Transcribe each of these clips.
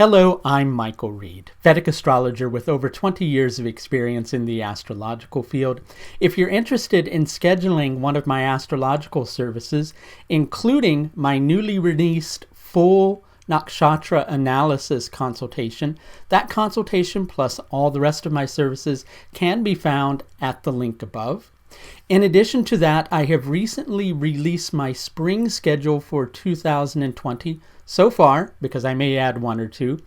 Hello, I'm Michael Reed, Vedic astrologer with over 20 years of experience in the astrological field. If you're interested in scheduling one of my astrological services, including my newly released full Nakshatra analysis consultation, that consultation plus all the rest of my services can be found at the link above. In addition to that, I have recently released my spring schedule for 2020 so far, because I may add one or two.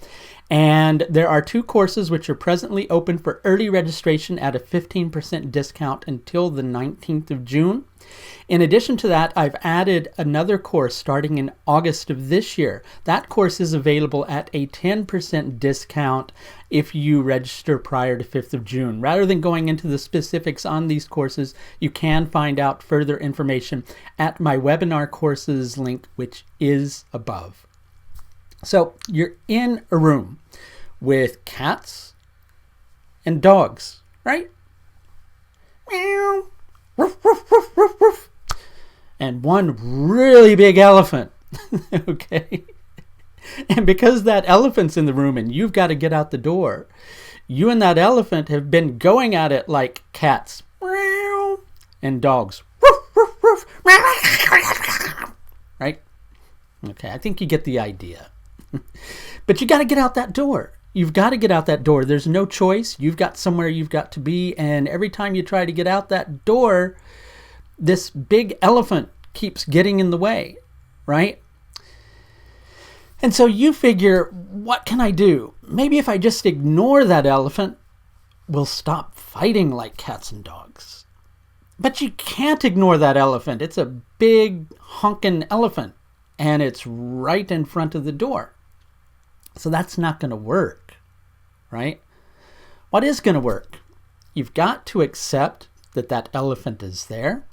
And there are two courses which are presently open for early registration at a 15% discount until the 19th of June. In addition to that, I've added another course starting in August of this year. That course is available at a 10% discount if you register prior to 5th of June. Rather than going into the specifics on these courses, you can find out further information at my webinar courses link, which is above. So you're in a room with cats and dogs, right? Meow. Woof, woof, woof, woof, woof. And one really big elephant. Okay? And because that elephant's in the room and you've got to get out the door, you and that elephant have been going at it like cats and dogs. Right? Okay, I think you get the idea. But you got to get out that door. You've got to get out that door. There's no choice. You've got somewhere you've got to be. And every time you try to get out that door, this big elephant keeps getting in the way, right? And so you figure, what can I do? Maybe if I just ignore that elephant, we'll stop fighting like cats and dogs. But you can't ignore that elephant. It's a big honking elephant, and it's right in front of the door. So that's not going to work, right? What is going to work? You've got to accept that that elephant is there.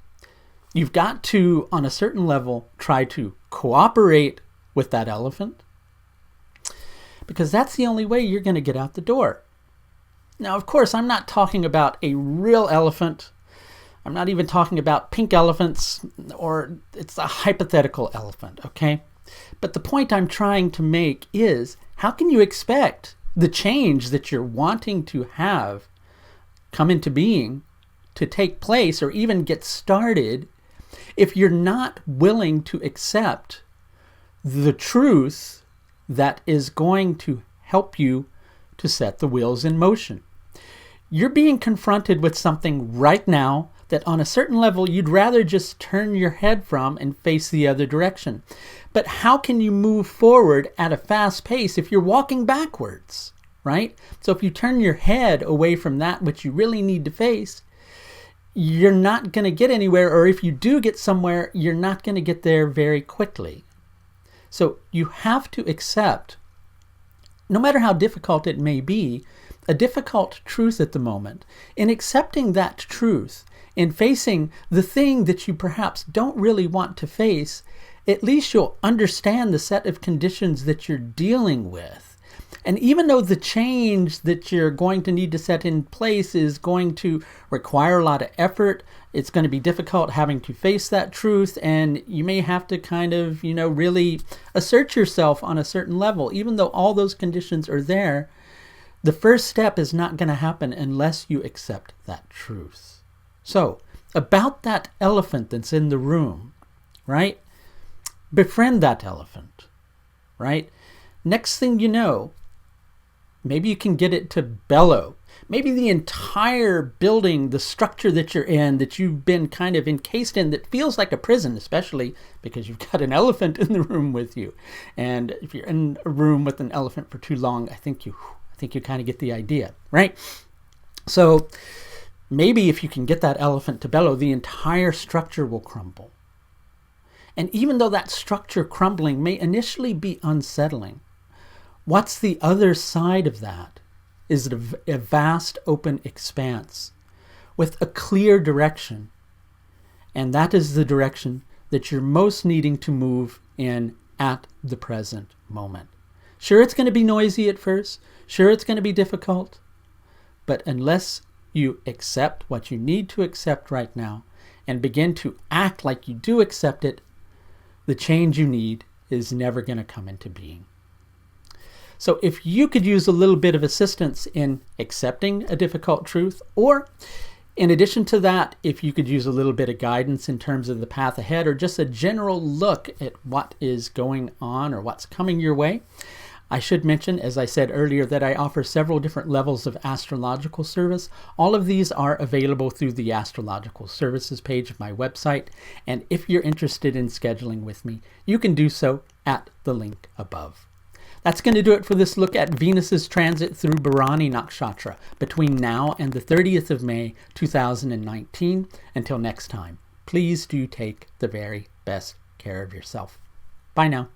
You've got to, on a certain level, try to cooperate with that elephant, because that's the only way you're going to get out the door. Now, of course, I'm not talking about a real elephant. I'm not even talking about pink elephants, or it's a hypothetical elephant, okay? But the point I'm trying to make is, how can you expect the change that you're wanting to have come into being to take place or even get started if you're not willing to accept the truth that is going to help you to set the wheels in motion? You're being confronted with something right now that on a certain level you'd rather just turn your head from and face the other direction. But how can you move forward at a fast pace if you're walking backwards, right? So if you turn your head away from that which you really need to face, you're not going to get anywhere, or if you do get somewhere, you're not going to get there very quickly. So you have to accept, no matter how difficult it may be, a difficult truth at the moment. In accepting that truth, in facing the thing that you perhaps don't really want to face, at least you'll understand the set of conditions that you're dealing with. And even though the change that you're going to need to set in place is going to require a lot of effort, it's going to be difficult having to face that truth, and you may have to kind of, really assert yourself on a certain level. Even though all those conditions are there, the first step is not going to happen unless you accept that truth. So, about that elephant that's in the room, right? Befriend that elephant, right? Next thing you know, maybe you can get it to bellow. Maybe the entire building, the structure that you're in, that you've been kind of encased in, that feels like a prison, especially because you've got an elephant in the room with you. And if you're in a room with an elephant for too long, I think you kind of get the idea, right? So maybe if you can get that elephant to bellow, the entire structure will crumble. And even though that structure crumbling may initially be unsettling, what's the other side of that is a vast open expanse with a clear direction. And that is the direction that you're most needing to move in at the present moment. Sure, it's going to be noisy at first. Sure, it's going to be difficult. But unless you accept what you need to accept right now and begin to act like you do accept it, the change you need is never going to come into being. So if you could use a little bit of assistance in accepting a difficult truth, or in addition to that, if you could use a little bit of guidance in terms of the path ahead, or just a general look at what is going on or what's coming your way, I should mention, as I said earlier, that I offer several different levels of astrological service. All of these are available through the astrological services page of my website. And if you're interested in scheduling with me, you can do so at the link above. That's going to do it for this look at Venus's transit through Bharani Nakshatra between now and the 30th of May, 2019. Until next time, please do take the very best care of yourself. Bye now.